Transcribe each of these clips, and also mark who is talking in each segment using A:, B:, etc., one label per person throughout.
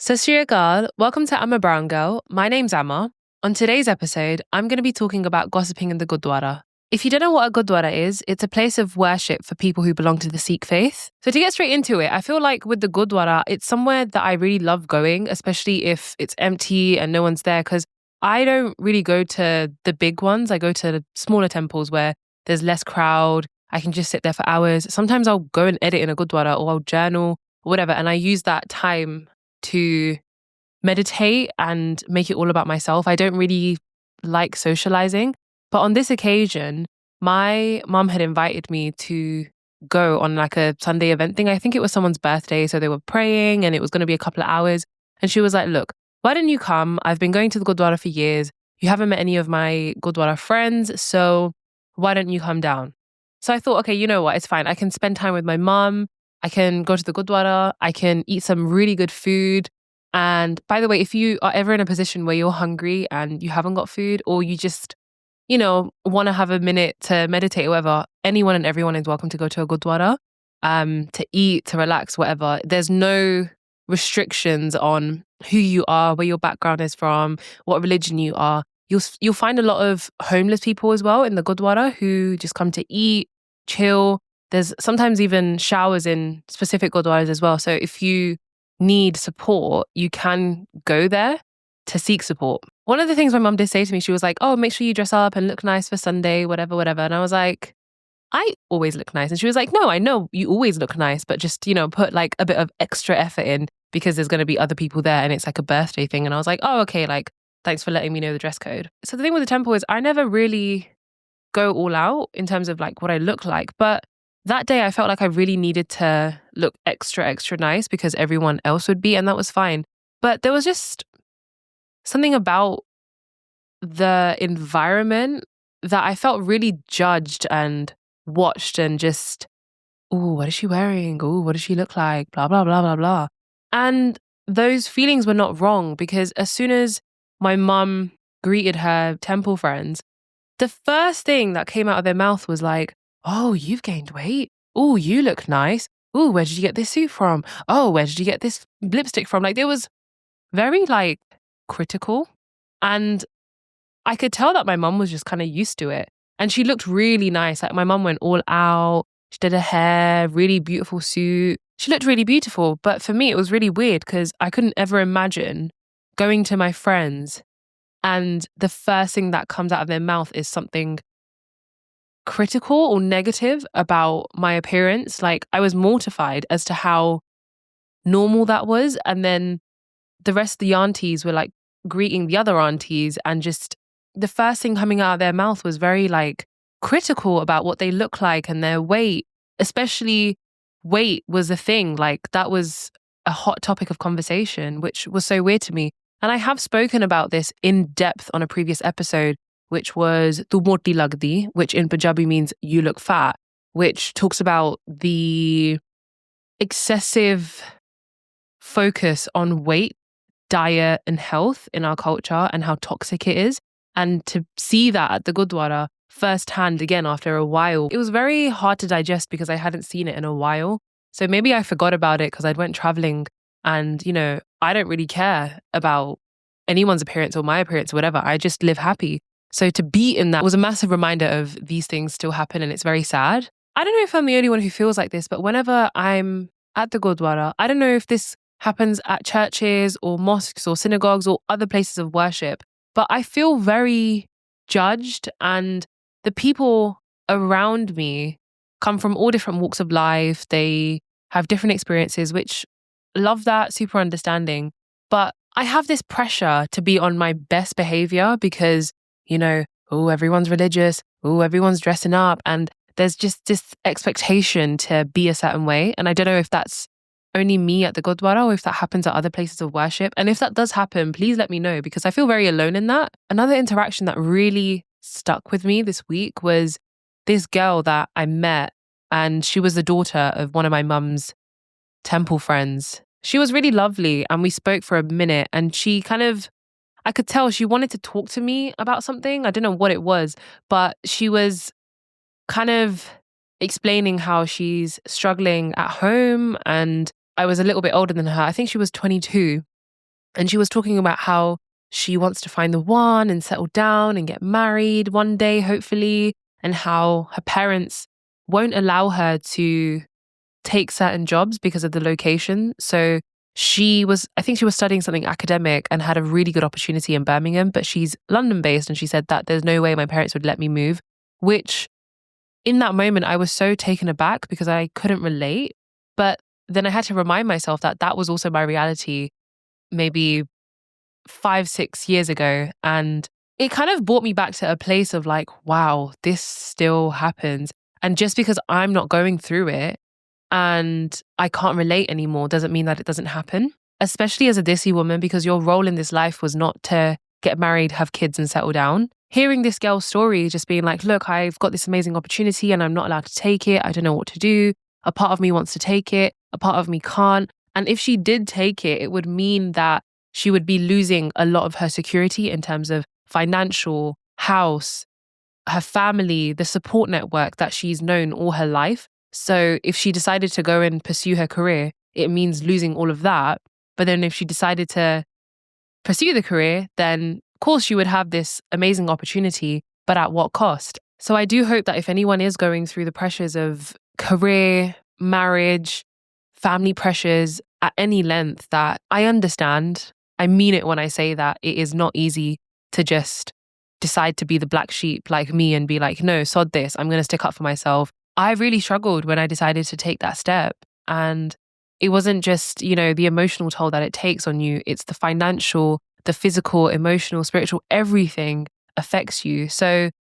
A: So, Sri Akal, welcome to I'm a Brown Girl. My name's Amma. On today's episode, I'm going to be talking about gossiping in the Gurdwara. If you don't know what a Gurdwara is, it's a place of worship for people who belong to the Sikh faith. So to get straight into it, I feel like with the Gurdwara, it's somewhere that I really love going, especially if it's empty and no one's there, because I don't really go to the big ones. I go to the smaller temples where there's less crowd. I can just sit there for hours. Sometimes I'll go and edit in a Gurdwara or I'll journal or whatever, and I use that time to meditate and make it all about myself. I don't really like socializing. But on this occasion, my mum had invited me to go on like a Sunday event thing. I think it was someone's birthday. So they were praying and it was going to be a couple of hours. And she was like, look, why don't you come? I've been going to the Gurdwara for years. You haven't met any of my Gurdwara friends. So why don't you come down? So I thought, okay, you know what? It's fine. I can spend time with my mum. I can go to the Gurdwara. I can eat some really good food. And by the way, if you are ever in a position where you're hungry and you haven't got food, or you just, want to have a minute to meditate or whatever, anyone and everyone is welcome to go to a Gurdwara, to eat, to relax, whatever. There's no restrictions on who you are, where your background is from, what religion you are. You'll find a lot of homeless people as well in the Gurdwara who just come to eat, chill. There's sometimes even showers in specific Gurdwaras as well. So if you need support, you can go there to seek support. One of the things my mum did say to me, she was like, oh, make sure you dress up and look nice for Sunday, whatever, whatever. And I was like, I always look nice. And she was like, no, I know you always look nice, but just, put like a bit of extra effort in because there's going to be other people there and it's like a birthday thing. And I was like, oh, okay, like, thanks for letting me know the dress code. So the thing with the temple is I never really go all out in terms of like what I look like. But that day I felt like I really needed to look extra, extra nice because everyone else would be, and that was fine. But there was just something about the environment that I felt really judged and watched and just, oh, what is she wearing? Oh, what does she look like? Blah, blah, blah, blah, blah. And those feelings were not wrong because as soon as my mum greeted her temple friends, the first thing that came out of their mouth was like, oh, you've gained weight. Oh, you look nice. Oh, where did you get this suit from? Oh, where did you get this lipstick from? Like, it was very like critical. And I could tell that my mum was just kind of used to it. And she looked really nice. Like, my mum went all out. She did her hair, really beautiful suit. She looked really beautiful. But for me, it was really weird because I couldn't ever imagine going to my friends and the first thing that comes out of their mouth is something critical or negative about my appearance. Like, I was mortified as to how normal that was. And then the rest of the aunties were like greeting the other aunties, and just the first thing coming out of their mouth was very like critical about what they look like and their weight. Especially weight was a thing. Like, that was a hot topic of conversation, which was so weird to me. And I have spoken about this in depth on a previous episode, which was Tu Moti Lagdi, which in Punjabi means you look fat, which talks about the excessive focus on weight, diet and health in our culture and how toxic it is. And to see that at the Gurdwara firsthand again after a while, it was very hard to digest because I hadn't seen it in a while. So maybe I forgot about it because I went traveling and, I don't really care about anyone's appearance or my appearance or whatever. I just live happy. So to be in that was a massive reminder of these things still happen, and it's very sad. I don't know if I'm the only one who feels like this, but whenever I'm at the Gurdwara, I don't know if this happens at churches or mosques or synagogues or other places of worship, but I feel very judged, and the people around me come from all different walks of life. They have different experiences, which love that, super understanding. But I have this pressure to be on my best behavior because, oh, everyone's religious. Oh, everyone's dressing up. And there's just this expectation to be a certain way. And I don't know if that's only me at the Gurdwara or if that happens at other places of worship. And if that does happen, please let me know because I feel very alone in that. Another interaction that really stuck with me this week was this girl that I met, and she was the daughter of one of my mum's temple friends. She was really lovely and we spoke for a minute, and she I could tell she wanted to talk to me about something. I don't know what it was, but she was kind of explaining how she's struggling at home, and I was a little bit older than her. I think she was 22. And she was talking about how she wants to find the one and settle down and get married one day, hopefully, and how her parents won't allow her to take certain jobs because of the location. So I think she was studying something academic and had a really good opportunity in Birmingham, but she's London based. And she said that there's no way my parents would let me move, which in that moment, I was so taken aback because I couldn't relate. But then I had to remind myself that that was also my reality maybe 5, 6 years ago. And it kind of brought me back to a place of like, wow, this still happens. And just because I'm not going through it and I can't relate anymore doesn't mean that it doesn't happen, especially as a Desi woman, because your role in this life was not to get married, have kids and settle down. Hearing this girl's story, just being like, look, I've got this amazing opportunity and I'm not allowed to take it. I don't know what to do. A part of me wants to take it. A part of me can't. And if she did take it, it would mean that she would be losing a lot of her security in terms of financial, house, her family, the support network that she's known all her life. So if she decided to go and pursue her career, it means losing all of that. But then if she decided to pursue the career, then of course she would have this amazing opportunity, but at what cost? So I do hope that if anyone is going through the pressures of career, marriage, family pressures at any length, that I understand. I mean it when I say that it is not easy to just decide to be the black sheep like me and be like, no, sod this, I'm going to stick up for myself. I really struggled when I decided to take that step. And it wasn't just, the emotional toll that it takes on you. It's the financial, the physical, emotional, spiritual, everything affects you. So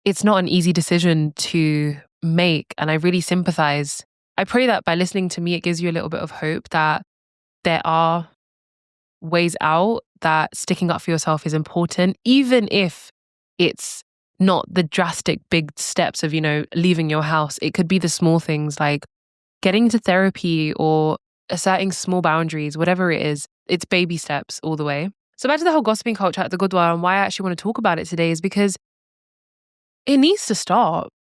A: it's not an easy decision to make. And I really sympathize. I pray that by listening to me, it gives you a little bit of hope that there are ways out, that sticking up for yourself is important, even if it's not the drastic big steps of, leaving your house. It could be the small things like getting into therapy or asserting small boundaries, whatever it is. It's baby steps all the way. So back to the whole gossiping culture at the Gurdwara, and why I actually want to talk about it today is because it needs to stop.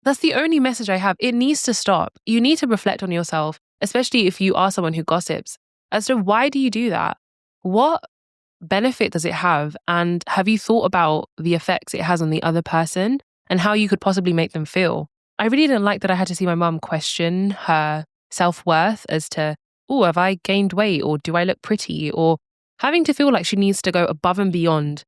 A: That's the only message I have. It needs to stop. You need to reflect on yourself, especially if you are someone who gossips, as to why do you do that? What benefit does it have? And have you thought about the effects it has on the other person and how you could possibly make them feel? I really didn't like that I had to see my mum question her self-worth as to, oh, have I gained weight, or do I look pretty, or having to feel like she needs to go above and beyond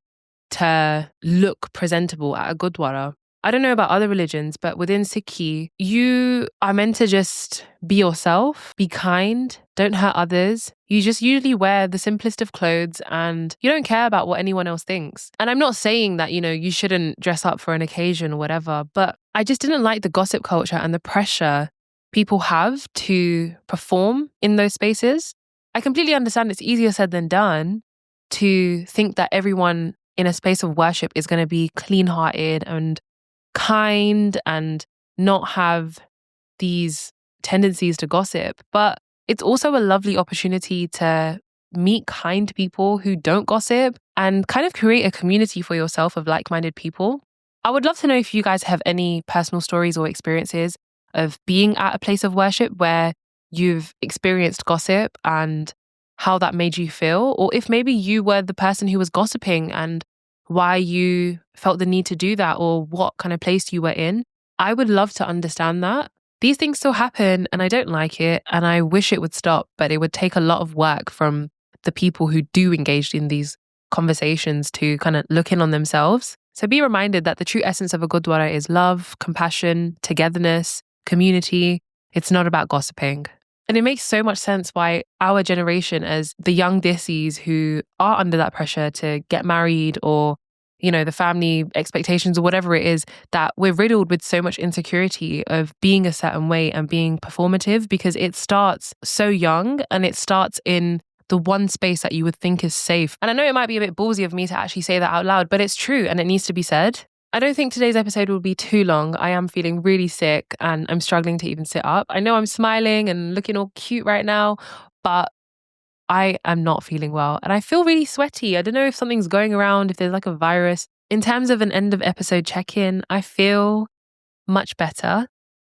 A: to look presentable at a Gurdwara. I don't know about other religions, but within Sikhi, you are meant to just be yourself, be kind, don't hurt others. You just usually wear the simplest of clothes and you don't care about what anyone else thinks. And I'm not saying that, you shouldn't dress up for an occasion or whatever, but I just didn't like the gossip culture and the pressure people have to perform in those spaces. I completely understand it's easier said than done to think that everyone in a space of worship is going to be clean-hearted and kind and not have these tendencies to gossip. But it's also a lovely opportunity to meet kind people who don't gossip and kind of create a community for yourself of like-minded people. I would love to know if you guys have any personal stories or experiences of being at a place of worship where you've experienced gossip and how that made you feel, or if maybe you were the person who was gossiping and why you felt the need to do that, or what kind of place you were in. I would love to understand that. These things still happen and I don't like it and I wish it would stop, but it would take a lot of work from the people who do engage in these conversations to kind of look in on themselves. So be reminded that the true essence of a Gurdwara is love, compassion, togetherness, community. It's not about gossiping. And it makes so much sense why our generation, as the young Desis who are under that pressure to get married or, the family expectations or whatever it is, that we're riddled with so much insecurity of being a certain way and being performative, because it starts so young and it starts in the one space that you would think is safe. And I know it might be a bit ballsy of me to actually say that out loud, but it's true and it needs to be said. I don't think today's episode will be too long. I am feeling really sick and I'm struggling to even sit up. I know I'm smiling and looking all cute right now, but I am not feeling well and I feel really sweaty. I don't know if something's going around, if there's like a virus. In terms of an end of episode check-in, I feel much better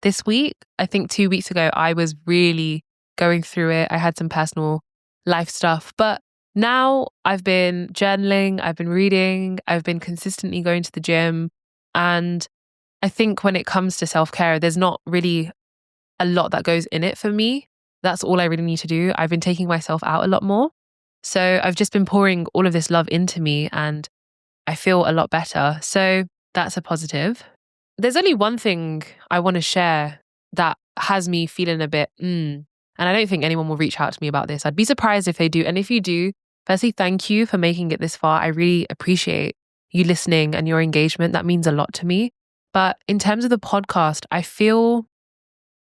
A: this week. I think 2 weeks ago, I was really going through it. I had some personal life stuff, but Now I've been journaling, I've been reading, I've been consistently going to the gym. And I think when it comes to self-care, there's not really a lot that goes in it for me. That's all I really need to do. I've been taking myself out a lot more. So I've just been pouring all of this love into me and I feel a lot better. So that's a positive. There's only one thing I want to share that has me feeling a bit, and I don't think anyone will reach out to me about this. I'd be surprised if they do. And if you do, firstly, thank you for making it this far. I really appreciate you listening and your engagement. That means a lot to me. But in terms of the podcast, I feel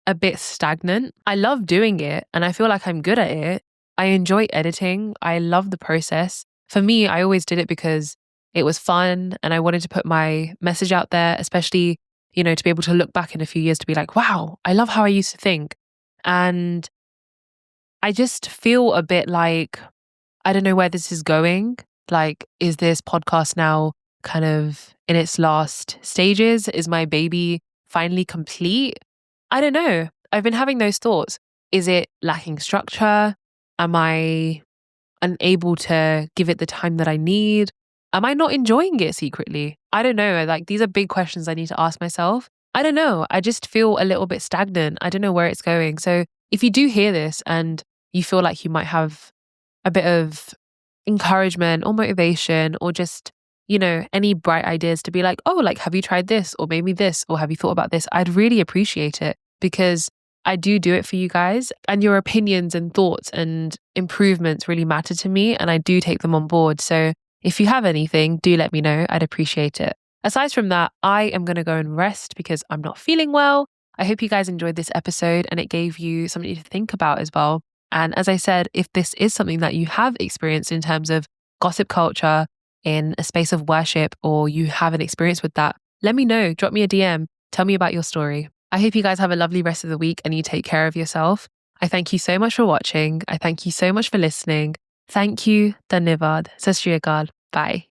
A: a bit stagnant. I love doing it and I feel like I'm good at it. I enjoy editing. I love the process. For me, I always did it because it was fun and I wanted to put my message out there, especially, to be able to look back in a few years to be like, wow, I love how I used to think. And I just feel a bit like, I don't know where this is going. Like, is this podcast now kind of in its last stages? Is my baby finally complete? I don't know. I've been having those thoughts. Is it lacking structure? Am I unable to give it the time that I need? Am I not enjoying it secretly? I don't know. Like, these are big questions I need to ask myself. I don't know. I just feel a little bit stagnant. I don't know where it's going. So if you do hear this and you feel like you might have a bit of encouragement or motivation or just, any bright ideas to be like, oh, like, have you tried this or maybe this or have you thought about this? I'd really appreciate it because I do it for you guys and your opinions and thoughts and improvements really matter to me and I do take them on board. So if you have anything, do let me know. I'd appreciate it. Aside from that, I am going to go and rest because I'm not feeling well. I hope you guys enjoyed this episode and it gave you something to think about as well. And as I said, if this is something that you have experienced in terms of gossip culture in a space of worship or you have an experience with that, let me know. Drop me a DM. Tell me about your story. I hope you guys have a lovely rest of the week and you take care of yourself. I thank you so much for watching. I thank you so much for listening. Thank you. Dhanyavad. Sat Shri Akal. Bye.